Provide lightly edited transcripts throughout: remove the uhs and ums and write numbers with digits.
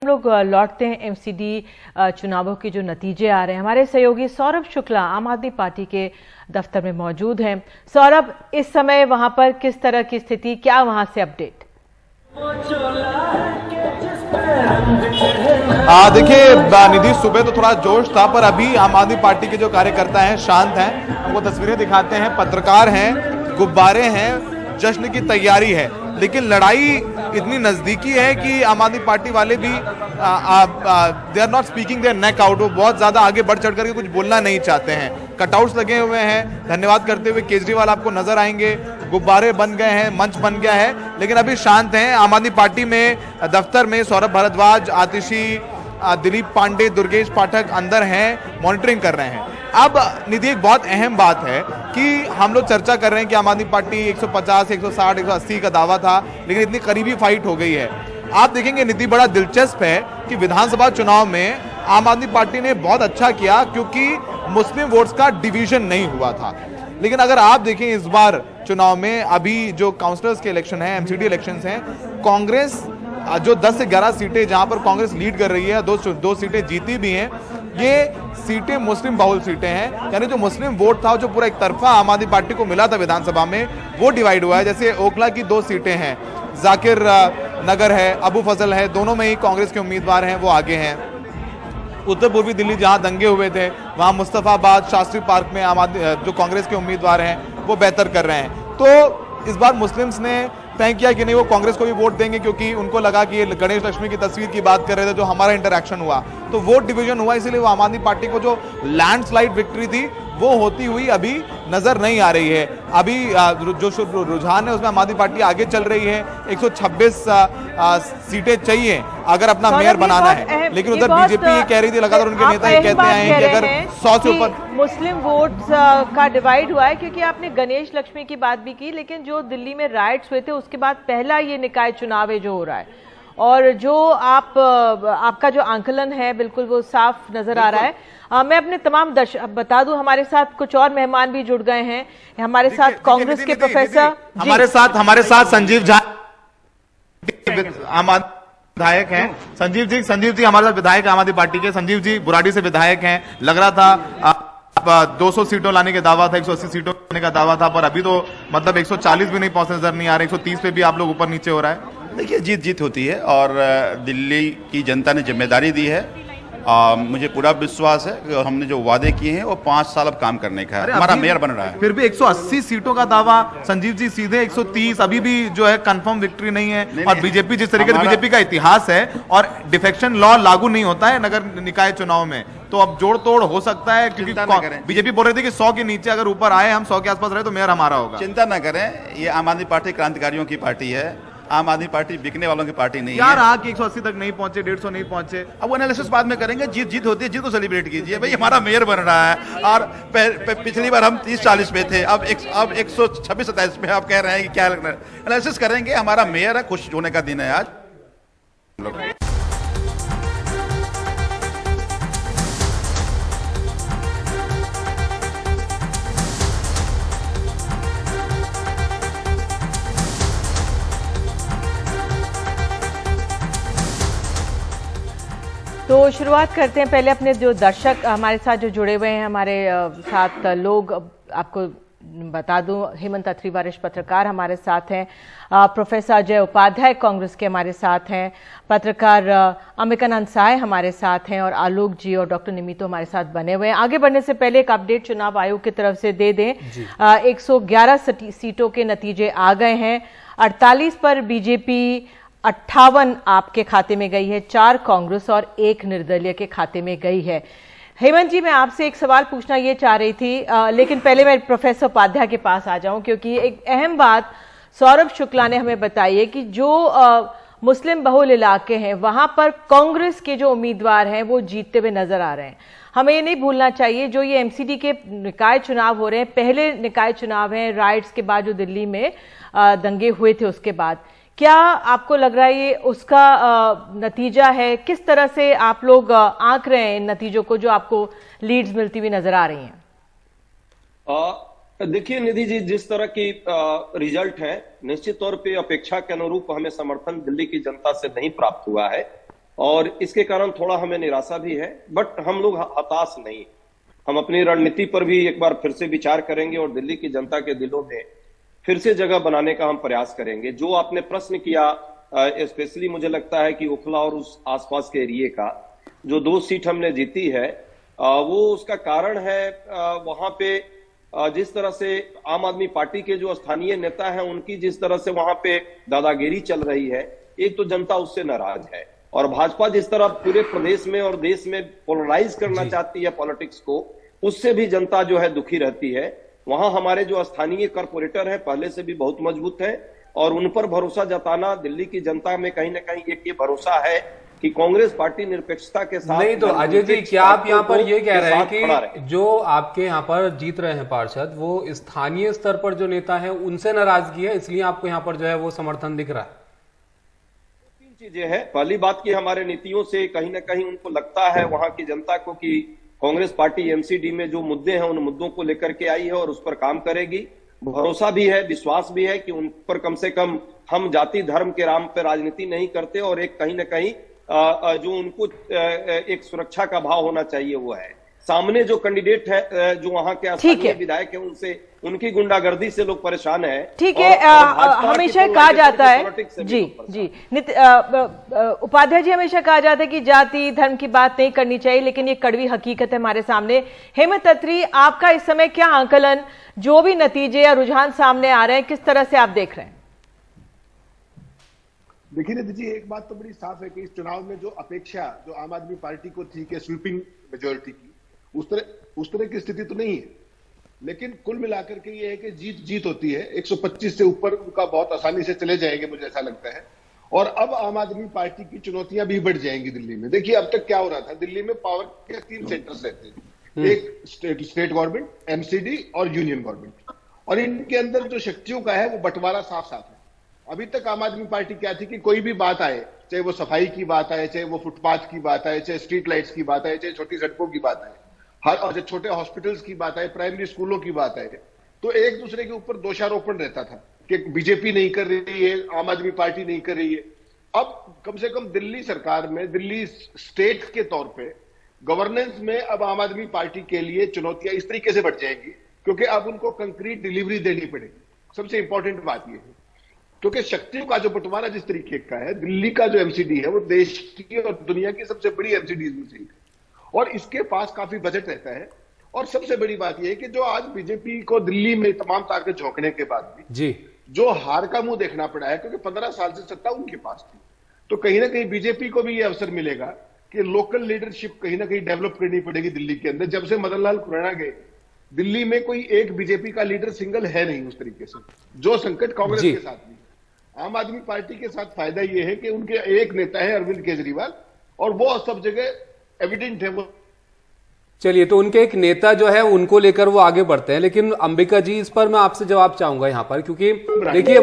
हम लोग लौटते हैं एमसीडी चुनावों के जो नतीजे आ रहे हैं। हमारे सहयोगी सौरभ शुक्ला आम आदमी पार्टी के दफ्तर में मौजूद हैं। सौरभ, इस समय वहां पर किस तरह की स्थिति, क्या वहां से अपडेट? देखिए निधि, सुबह तो थोड़ा जोश था, पर अभी आम आदमी पार्टी के जो कार्यकर्ता हैं शांत हैं। हमको तस्वीरें दिखाते हैं, पत्रकार हैं, गुब्बारे हैं, जश्न की तैयारी है। लेकिन लड़ाई इतनी नजदीकी है कि आम आदमी पार्टी वाले भी they are not speaking their neck out. वो बहुत ज्यादा आगे बढ़ चढ़ करके कुछ बोलना नहीं चाहते हैं। कटआउट्स लगे हुए हैं, धन्यवाद करते हुए केजरीवाल आपको नजर आएंगे, गुब्बारे बन गए हैं, मंच बन गया है, लेकिन अभी शांत हैं। आम आदमी पार्टी में दफ्तर में सौरभ भारद्वाज, आतिशी, दिलीप पांडे, दुर्गेश पाठक अंदर हैं, मॉनिटरिंग कर रहे हैं। अब निधि, एक बहुत अहम बात है कि हम लोग चर्चा कर रहे हैं कि आम आदमी पार्टी 150, 160, 180 का दावा था, लेकिन इतनी करीबी फाइट हो गई है। आप देखेंगे निधि, बड़ा दिलचस्प है कि विधानसभा चुनाव में आम आदमी पार्टी ने बहुत अच्छा किया क्योंकि मुस्लिम वोट्स का डिवीजन नहीं हुआ था। लेकिन अगर आप देखें इस बार चुनाव में, अभी जो काउंसलर्स के इलेक्शन है, एमसीडी इलेक्शंस हैं, कांग्रेस जो 10 से 11 सीटें जहां पर कांग्रेस लीड कर रही है, दो सीटें जीती भी हैं, ये सीटें मुस्लिम बहुल सीटें हैं। यानी जो मुस्लिम वोट था, जो पूरा एक तरफा आम आदमी पार्टी को मिला था विधानसभा में, वो डिवाइड हुआ है। जैसे ओखला की 2 सीटें हैं, जाकिर नगर है, अबू फजल है, दोनों में ही कांग्रेस के उम्मीदवार हैं, वो आगे हैं। उत्तर पूर्वी दिल्ली जहां दंगे हुए थे, वहां मुस्तफाबाद, शास्त्री पार्क में आम आदमी जो कांग्रेस के उम्मीदवार हैं वो बेहतर कर रहे हैं। तो इस बार मुस्लिम्स ने तय किया कि नहीं, वो कांग्रेस को भी वोट देंगे, क्योंकि उनको लगा कि ये गणेश लक्ष्मी की तस्वीर की बात कर रहे थे, जो हमारा इंटरैक्शन हुआ तो वोट डिवीजन हुआ, इसीलिए वो आम आदमी पार्टी को जो लैंडस्लाइड विक्ट्री थी वो होती हुई अभी नजर नहीं आ रही है। अभी जो रुझान है उसमें आम आदमी पार्टी आगे चल रही है। 126 सीटें चाहिए अगर अपना मेयर बनाना है, लेकिन उधर बीजेपी ये कह रही थी, लगातार उनके नेता ये कहते आए हैं कि अगर 100 से ऊपर मुस्लिम वोट्स का डिवाइड हुआ है। क्योंकि आपने गणेश लक्ष्मी की बात भी की, लेकिन जो दिल्ली में राइट्स हुए थे उसके बाद पहला ये निकाय चुनाव है जो हो रहा है, और जो आपका जो आंकलन है बिल्कुल वो साफ नजर आ रहा है। मैं अपने तमाम बता दूं, हमारे साथ कुछ और मेहमान भी जुड़ गए हैं। हमारे साथ कांग्रेस के प्रोफेसर, हमारे साथ संजीव झा आम आदमी विधायक हैं। संजीव जी हमारे साथ विधायक आम आदमी पार्टी के। संजीव जी बुराड़ी से विधायक हैं। लग रहा था 200 सीटों लाने का दावा था, 180 सीटों लाने का दावा था, पर अभी तो मतलब 140 भी नहीं पहुंचे, नजर नहीं आ रहे। 130 पे भी आप लोग ऊपर नीचे हो रहा है। देखिए, जीत होती है और दिल्ली की जनता ने जिम्मेदारी दी है। मुझे पूरा विश्वास है कि हमने जो वादे किए हैं वो 5 साल अब काम करने का है। हमारा मेयर बन रहा है। फिर भी 180 सीटों का दावा, संजीव जी सीधे 130, अभी भी जो है कंफर्म विक्ट्री नहीं है। नहीं, और बीजेपी जिस तरीके से, बीजेपी का इतिहास है और डिफेक्शन लॉ लागू नहीं होता है नगर निकाय चुनाव में, तो अब जोड़ तोड़ हो सकता है। क्योंकि बीजेपी बोल रही थी कि 100 के नीचे अगर ऊपर आए, हम 100 के आसपास रहे तो मेयर हमारा होगा। चिंता न करें, ये आम आदमी पार्टी क्रांतिकारियों की पार्टी है। आम आदमी पार्टी बिकने वालों की पार्टी नहीं है। रहा कि 180 तक नहीं पहुंचे, 150 नहीं पहुंचे। अब वो एनालिसिस बाद में करेंगे। जीत होती है, जीत को सेलिब्रेट कीजिए भाई, हमारा मेयर बन रहा है। और पिछली बार हम 30-40 पे थे, अब 126-27 पे आप कह रहे हैं कि क्या लगना है। एनालिसिस करेंगे, हमारा मेयर है, खुश होने का दिन है आज। तो शुरुआत करते हैं। पहले अपने जो दर्शक हमारे साथ जो जुड़े हुए हैं, हमारे साथ लोग, आपको बता दूं, हेमंत अत्री वरिष्ठ पत्रकार हमारे साथ हैं, प्रोफेसर अजय उपाध्याय कांग्रेस के हमारे साथ हैं, पत्रकार अंबिकानंद साय हमारे साथ हैं, और आलोक जी और डॉक्टर निमितो हमारे साथ बने हुए हैं। आगे बढ़ने से पहले एक अपडेट चुनाव आयोग की तरफ से दे दें। 111 सीटों के नतीजे आ गए हैं। 48 पर बीजेपी, 58 आपके खाते में गई है, 4 कांग्रेस और 1 निर्दलीय के खाते में गई है। हेमंत जी, मैं आपसे एक सवाल पूछना ये चाह रही थी, लेकिन पहले मैं प्रोफेसर उपाध्याय के पास आ जाऊं, क्योंकि एक अहम बात सौरभ शुक्ला ने हमें बताई है कि जो मुस्लिम बहुल इलाके हैं वहां पर कांग्रेस के जो उम्मीदवार हैं वो जीतते हुए नजर आ रहे हैं। हमें ये नहीं भूलना चाहिए, जो ये एमसीडी के निकाय चुनाव हो रहे हैं, पहले निकाय चुनाव हैं राइट्स के बाद, जो दिल्ली में दंगे हुए थे उसके बाद। क्या आपको लग रहा है ये उसका नतीजा है? किस तरह से आप लोग आंक रहे हैं इन नतीजों को, जो आपको लीड्स मिलती हुई नजर आ रही हैं? देखिए निधि जी, जिस तरह की रिजल्ट है, निश्चित तौर पे अपेक्षा के अनुरूप हमें समर्थन दिल्ली की जनता से नहीं प्राप्त हुआ है। और इसके कारण थोड़ा हमें निराशा भी है, बट हम लोग हताश नहीं। हम अपनी रणनीति पर भी एक बार फिर से विचार करेंगे और दिल्ली की जनता के दिलों में फिर से जगह बनाने का हम प्रयास करेंगे। जो आपने प्रश्न किया, स्पेशली मुझे लगता है कि ओखला और उस आसपास के एरिए का जो 2 सीट हमने जीती है, वो उसका कारण है वहां पे जिस तरह से आम आदमी पार्टी के जो स्थानीय नेता हैं उनकी जिस तरह से वहां पे दादागिरी चल रही है, एक तो जनता उससे नाराज है, और भाजपा जिस तरह पूरे प्रदेश में और देश में पोलराइज करना चाहती है पॉलिटिक्स को, उससे भी जनता जो है दुखी रहती है। वहां हमारे जो स्थानीय कॉर्पोरेटर हैं पहले से भी बहुत मजबूत है, और उन पर भरोसा जताना दिल्ली की जनता में कहीं ना कहीं एक ये भरोसा है कि कांग्रेस पार्टी निरपेक्षता के साथ। नहीं तो अजय जी, क्या आप यहाँ पर ये कह रहे हैं कि जो आपके यहाँ पर जीत रहे हैं पार्षद, वो स्थानीय स्तर पर जो नेता है उनसे नाराजगी है, इसलिए आपको यहाँ पर जो है वो समर्थन दिख रहा है? 3 चीजें हैं। पहली बात कि हमारे नीतियों से कहीं ना कहीं उनको लगता है वहां की जनता को कि कांग्रेस पार्टी एमसीडी में जो मुद्दे हैं उन मुद्दों को लेकर के आई है और उस पर काम करेगी। भरोसा भी है, विश्वास भी है कि उन पर कम से कम हम जाति धर्म के नाम पर राजनीति नहीं करते, और एक कहीं ना कहीं जो उनको एक सुरक्षा का भाव होना चाहिए वो है। सामने जो कैंडिडेट है जो वहां के स्थानीय विधायक है, उनसे उनकी गुंडागर्दी से लोग परेशान हैं। ठीक है, हमेशा कहा जाता है जी उपाध्याय जी, हमेशा कहा जाता है कि जाति धर्म की बात नहीं करनी चाहिए, लेकिन ये कड़वी हकीकत है हमारे सामने। हेमंत अत्री, आपका इस समय क्या आंकलन, जो भी नतीजे या रुझान सामने आ रहे हैं, किस तरह से आप देख रहे हैं? देखिए निधि जी, एक बात तो बड़ी साफ है कि इस चुनाव में जो अपेक्षा जो आम आदमी पार्टी को थी कि स्वीपिंग मेजोरिटी की, उस तरह की स्थिति तो नहीं है। लेकिन कुल मिलाकर के ये है कि जीत होती है। 125 से ऊपर उनका बहुत आसानी से चले जाएंगे, मुझे ऐसा लगता है। और अब आम आदमी पार्टी की चुनौतियां भी बढ़ जाएंगी दिल्ली में। देखिए अब तक क्या हो रहा था, दिल्ली में पावर के 3 सेंटर्स रहते थे, एक स्टेट गवर्नमेंट, एमसीडी और यूनियन गवर्नमेंट, और इनके अंदर जो शक्तियों का है वो बंटवारा साफ साफ है। अभी तक आम आदमी पार्टी क्या थी कि कोई भी बात आए, चाहे वो सफाई की बात आए, चाहे वो फुटपाथ की बात आए, चाहे स्ट्रीट लाइट्स की बात आए, चाहे छोटी सड़कों की बात आए, और छोटे हॉस्पिटल्स की बात आए, प्राइमरी स्कूलों की बात आए, तो एक दूसरे के ऊपर दोषारोपण रहता था कि बीजेपी नहीं कर रही है, आम आदमी पार्टी नहीं कर रही है। अब कम से कम दिल्ली सरकार में, दिल्ली स्टेट के तौर पे गवर्नेंस में अब आम आदमी पार्टी के लिए चुनौतियां इस तरीके से बढ़ जाएंगी, क्योंकि अब उनको कंक्रीट डिलीवरी देनी पड़ेगी। सबसे इंपॉर्टेंट बात यह है, क्योंकि शक्तियों का जो बंटवारा जिस तरीके का है, दिल्ली का जो एमसीडी है वो देश की और दुनिया की सबसे बड़ी एमसीडी में से है, और इसके पास काफी बजट रहता है। और सबसे बड़ी बात यह है कि जो आज बीजेपी को दिल्ली में तमाम ताकत झोंकने के बाद भी जी जो हार का मुंह देखना पड़ा है, क्योंकि 15 साल से सत्ता उनके पास थी, तो कहीं ना कहीं बीजेपी को भी यह अवसर मिलेगा कि लोकल लीडरशिप कहीं ना कहीं डेवलप करनी पड़ेगी दिल्ली के अंदर। जब से मदन लाल खुराना गए, दिल्ली में कोई एक बीजेपी का लीडर सिंगल है नहीं उस तरीके से, जो संकट कांग्रेस के साथ भी। आम आदमी पार्टी के साथ फायदा यह है कि उनके एक नेता है अरविंद केजरीवाल, और वो सब जगह एविडेंट है वो। चलिए, तो उनके एक नेता जो है उनको लेकर वो आगे बढ़ते हैं। लेकिन अंबिका जी, इस पर मैं आपसे जवाब चाहूंगा यहाँ पर, क्योंकि देखिए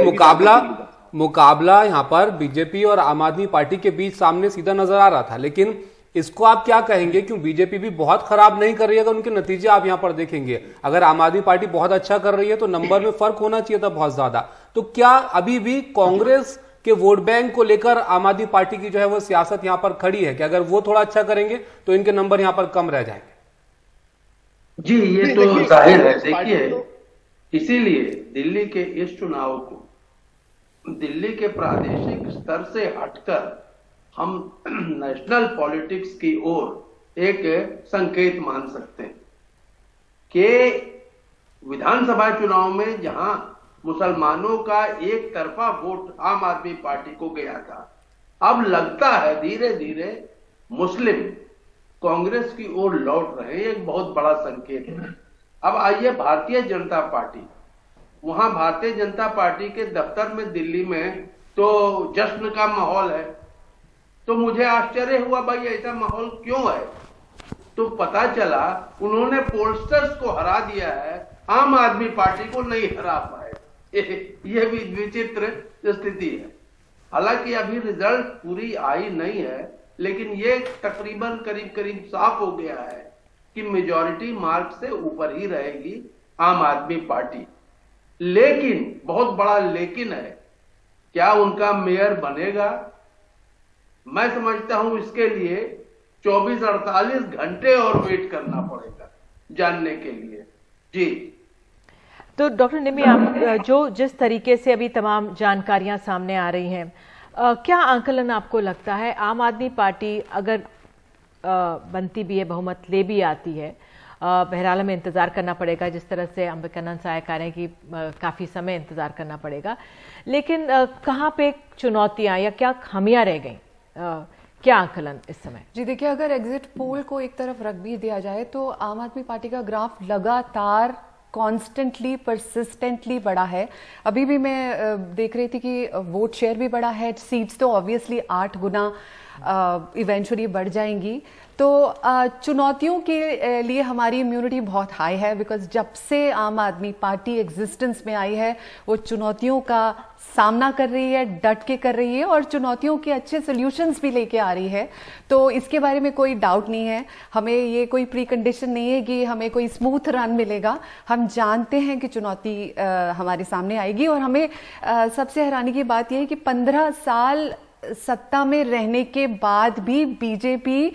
मुकाबला यहाँ पर बीजेपी और आम आदमी पार्टी के बीच सामने सीधा नजर आ रहा था, लेकिन इसको आप क्या कहेंगे? क्यों बीजेपी भी बहुत खराब नहीं कर रही है, अगर उनके नतीजे आप यहाँ पर देखेंगे। अगर आम आदमी पार्टी बहुत अच्छा कर रही है तो नंबर में फर्क होना चाहिए था बहुत ज्यादा। तो क्या अभी भी कांग्रेस के वोट बैंक को लेकर आम आदमी पार्टी की जो है वो सियासत यहाँ पर खड़ी है कि अगर वो थोड़ा अच्छा करेंगे तो इनके नंबर यहाँ पर कम रह जाएंगे? जी, ये तो जाहिर है। देखिए, इसीलिए दिल्ली के इस चुनाव को दिल्ली के प्रादेशिक स्तर से हटकर हम नेशनल पॉलिटिक्स की ओर एक संकेत मान सकते हैं कि विधानसभा चुनाव में जहां मुसलमानों का एक तरफा वोट आम आदमी पार्टी को गया था, अब लगता है धीरे धीरे मुस्लिम कांग्रेस की ओर लौट रहे हैं। एक बहुत बड़ा संकेत है। अब आइए भारतीय जनता पार्टी, वहां भारतीय जनता पार्टी के दफ्तर में दिल्ली में तो जश्न का माहौल है। तो मुझे आश्चर्य हुआ, भाई ऐसा माहौल क्यों है? तो पता चला उन्होंने पोलस्टर्स को हरा दिया है, आम आदमी पार्टी को नहीं हरा पाए। यह भी विचित्र स्थिति है। हालांकि अभी रिजल्ट पूरी आई नहीं है, लेकिन ये तकरीबन करीब साफ हो गया है कि मेजॉरिटी मार्क से ऊपर ही रहेगी आम आदमी पार्टी। लेकिन बहुत बड़ा लेकिन है, क्या उनका मेयर बनेगा? मैं समझता हूं इसके लिए 24-48 घंटे और वेट करना पड़ेगा जानने के लिए। जी तो डॉक्टर निमी, आप जिस तरीके से अभी तमाम जानकारियां सामने आ रही हैं, क्या आंकलन आपको लगता है आम आदमी पार्टी अगर बनती भी है, बहुमत ले भी आती है, बहरहाल हमें इंतजार करना पड़ेगा, जिस तरह से अंबिकानंद साय कह रहे हैं कि काफी समय इंतजार करना पड़ेगा, लेकिन कहाँ पे चुनौतियां या क्या खामियां रह गई, क्या आंकलन इस समय? जी देखिए, अगर एग्जिट पोल को एक तरफ रख भी दिया जाए तो आम आदमी पार्टी का ग्राफ लगातार कॉन्स्टेंटली परसिस्टेंटली बढ़ा है। अभी भी मैं देख रही थी कि वोट शेयर भी बढ़ा है, सीट्स तो ऑब्वियसली 8 गुना इवेंचुअली बढ़ जाएंगी। तो चुनौतियों के लिए हमारी इम्यूनिटी बहुत हाई है, बिकॉज जब से आम आदमी पार्टी एग्जिस्टेंस में आई है वो चुनौतियों का सामना कर रही है, डट के कर रही है और चुनौतियों के अच्छे सॉल्यूशंस भी लेके आ रही है। तो इसके बारे में कोई डाउट नहीं है, हमें ये कोई प्री कंडीशन नहीं है कि हमें कोई स्मूथ रन मिलेगा। हम जानते हैं कि चुनौती हमारे सामने आएगी और हमें सबसे हैरानी की बात यह है कि 15 साल सत्ता में रहने के बाद भी बीजेपी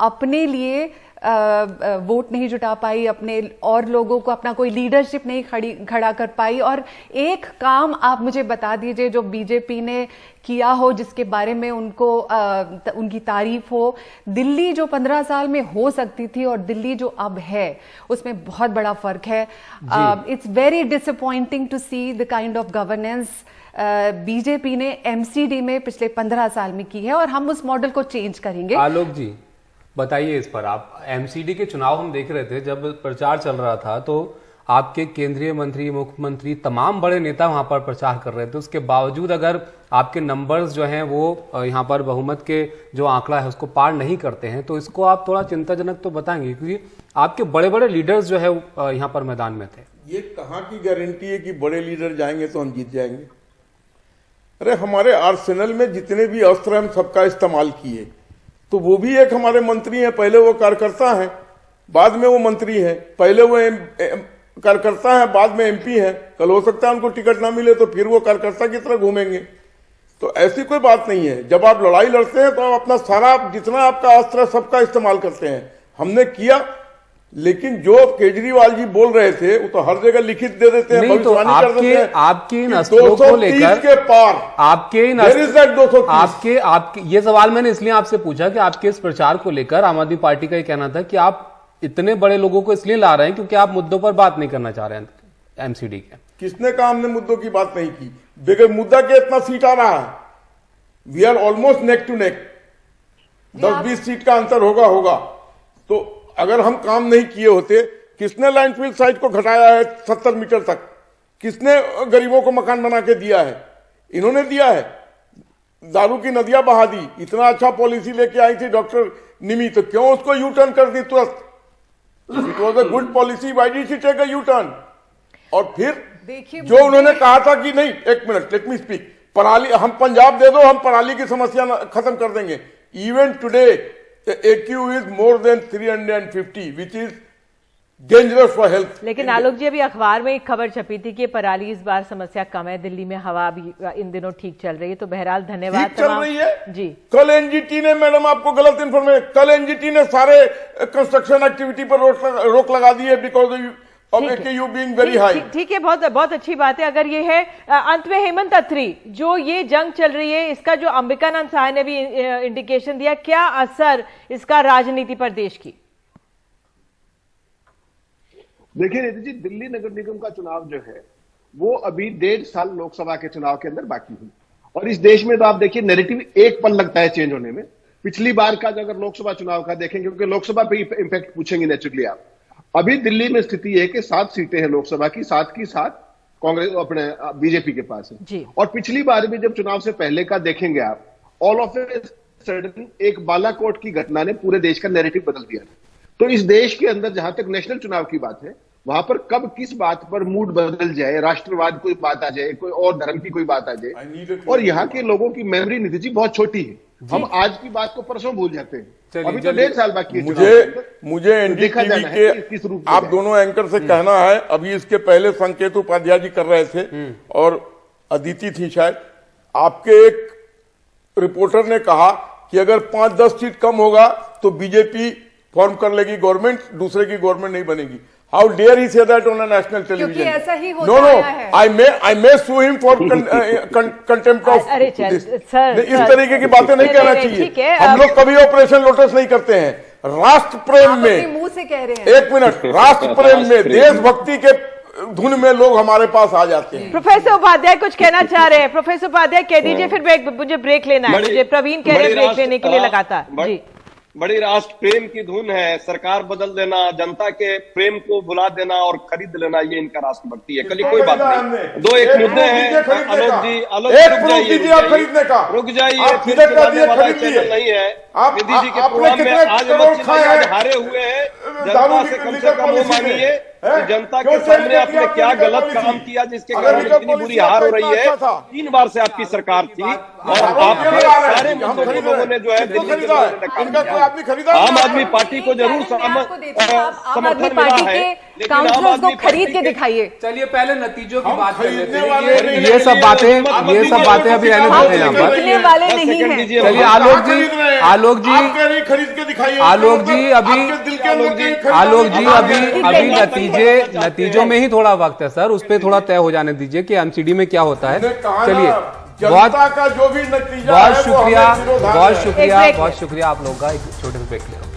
अपने लिए वोट नहीं जुटा पाई, अपने और लोगों को अपना कोई लीडरशिप नहीं खड़ा कर पाई। और एक काम आप मुझे बता दीजिए जो बीजेपी ने किया हो, जिसके बारे में उनको उनकी तारीफ हो। दिल्ली जो 15 साल में हो सकती थी और दिल्ली जो अब है उसमें बहुत बड़ा फर्क है। It's very disappointing to see the kind of governance BJP ने एमसीडी में पिछले 15 साल में की है और हम उस मॉडल को चेंज करेंगे। आलोक जी बताइए इस पर। आप एमसीडी के चुनाव हम देख रहे थे, जब प्रचार चल रहा था तो आपके केंद्रीय मंत्री, मुख्यमंत्री, तमाम बड़े नेता वहां पर प्रचार कर रहे थे। उसके बावजूद अगर आपके नंबर्स जो हैं वो यहाँ पर बहुमत के जो आंकड़ा है उसको पार नहीं करते हैं, तो इसको आप थोड़ा चिंताजनक तो बताएंगे, क्योंकि आपके बड़े बड़े लीडर्स जो है यहाँ पर मैदान में थे। ये कहाँ की गारंटी है कि बड़े लीडर जाएंगे तो हम जीत जाएंगे? अरे हमारे आर्सेनल में जितने भी अस्त्र हम सबका इस्तेमाल किए, तो वो भी एक हमारे मंत्री हैं। पहले वो कार्यकर्ता हैं, बाद में वो मंत्री हैं। पहले वो कार्यकर्ता हैं, बाद में एमपी हैं। कल हो सकता है उनको टिकट ना मिले तो फिर वो कार्यकर्ता की तरह घूमेंगे। तो ऐसी कोई बात नहीं है। जब आप लड़ाई लड़ते हैं तो आप अपना सारा जितना आपका अस्त्र सबका इस्तेमाल करते हैं। हमने किया, लेकिन जो केजरीवाल जी बोल रहे थे वो तो हर जगह लिखित दे देते हैं, भविष्यवाणी कर देते हैं। आपके इन अस्त्रों को लेकर के पार आपके इन आपके ये सवाल मैंने इसलिए आपसे पूछा कि आपके इस प्रचार को लेकर आम आदमी पार्टी का ये कहना था कि आप इतने बड़े लोगों को इसलिए ला रहे हैं क्योंकि आप मुद्दों पर बात नहीं करना चाह रहे हैं एमसीडी के। किसने कहा हमने मुद्दों की बात नहीं की? बगैर मुद्दा के इतना सीट आ रहा है। We are almost neck to neck, 10-20 seat का अंतर होगा। तो अगर हम काम नहीं किए होते, किसने लैंडफिल साइट को घटाया है 70 मीटर तक? किसने गरीबों को मकान बना के दिया है? इन्होंने दिया है। दारू की नदियां बहा दी। इतना अच्छा पॉलिसी लेके आई थी डॉक्टर निमी, तो क्यों उसको यू टर्न कर दी तुरंत? It was a good policy, why did she take a U turn? और फिर जो उन्होंने कहा था कि नहीं, एक मिनट, लेट मी स्पीक, पराली हम पंजाब दे दो, हम पराली की समस्या खत्म कर देंगे। Even today the AQ is more than 350, which is dangerous for health. लेकिन आलोक जी, अभी अखबार में एक खबर छपी थी कि पराली इस बार समस्या कम है, दिल्ली में हवा भी इन दिनों ठीक चल रही है। तो बहरहाल धन्यवाद। चल रही है जी। कल एनजीटी ने, मैडम आपको गलत इन्फॉर्मेशन, कल एनजीटी ने सारे कंस्ट्रक्शन एक्टिविटी पर रोक लगा दी है because you being very high. ठीक है, बहुत बहुत अच्छी बात है। अगर ये है अंत में हेमंत अत्री, जो ये जंग चल रही है, इसका जो अंबिकानंद साय ने भी इंडिकेशन दिया, क्या असर इसका राजनीति पर देश की? देखिए निधि जी, दिल्ली नगर निगम का चुनाव जो है वो अभी 1.5 साल लोकसभा के चुनाव के अंदर बाकी है। और इस देश में तो आप देखिए नैरेटिव एक पल लगता है चेंज होने में। पिछली बार का जो अगर लोकसभा चुनाव का देखेंगे, क्योंकि लोकसभा पे इंपैक्ट पूछेंगे नेचुरली आप, अभी दिल्ली में स्थिति है कि 7 सीटें हैं लोकसभा की, 7 की 7 कांग्रेस अपने बीजेपी के पास है। और पिछली बार भी जब चुनाव से पहले का देखेंगे आप, ऑल ऑफ ए सडन एक बालाकोट की घटना ने पूरे देश का नैरेटिव बदल दिया। तो इस देश के अंदर जहां तक नेशनल चुनाव की बात है, वहां पर कब किस बात पर मूड बदल जाए, राष्ट्रवाद कोई बात आ जाए, कोई और धर्म की कोई बात आ जाए, और यहाँ के लोगों की मेमोरी निधि जी बहुत छोटी है। हम आज की बात को परसों भूल जाते हैं। अभी तो 1.5 साल बाकी है। मुझे एनडीटीवी के आप दोनों एंकर से कहना है, अभी इसके पहले संकेत उपाध्याय जी कर रहे थे और अदिति थी शायद, आपके एक रिपोर्टर ने कहा कि अगर 5-10 सीट कम होगा तो बीजेपी फॉर्म कर लेगी गवर्नमेंट, दूसरे की गवर्नमेंट नहीं बनेगी। How dare he say that on a national television? ऐसा ही होता आया है। I may sue him for contempt of this. इस तरीके की बातें नहीं कहना चाहिए। हम लोग कभी ऑपरेशन लोटस नहीं करते हैं। राष्ट्र प्रेम में, मुंह से कह रहे हैं, एक मिनट, राष्ट्र प्रेम में, देशभक्ति के धुन में लोग हमारे पास आ जाते हैं। प्रोफेसर उपाध्याय कुछ कहना चाह रहे हैं। प्रोफेसर उपाध्याय कह दीजिए, फिर मुझे ब्रेक लेना है। मुझे प्रवीण कह रहे हैं ब्रेक लेने के लिए लगातार। जी, बड़ी राष्ट्र प्रेम की धुन है। सरकार बदल देना, जनता के प्रेम को भुला देना और खरीद लेना, ये इनका राष्ट्रभक्ति है। कल कोई बात नहीं। दो एक मुद्दे हैं। आलोक जी, आलोक रुक जाइए, फिर खिलाने वाला चैनल नहीं है। निधि जी के प्रोग्राम में आज हारे हुए हैं। जनता से कम वो मांगिए कि जनता के सामने आपने क्या गलत काम किया जिसके कारण इतनी बुरी हार हो रही है। 3 बार से आपकी सरकार थी और आप सारे लोगों ने जो है आम आदमी पार्टी को जरूर समर्थन मिला है, लेकिन आम आदमी खरीद के दिखाइए। चलिए पहले नतीजों की बात कर लेते हैं। ये सब बातें अभी रहने देते हैं यहाँ पर। वाले नहीं हैं। चलिए आलोक जी अभी नतीजों में ही थोड़ा वक्त है सर, उस पर थोड़ा तय हो जाने दीजिए कि एमसीडी में क्या होता है। चलिए जनता का जो भी नतीजा बहुत शुक्रिया आप लोगों का। एक छोटे से ब्रेक ले।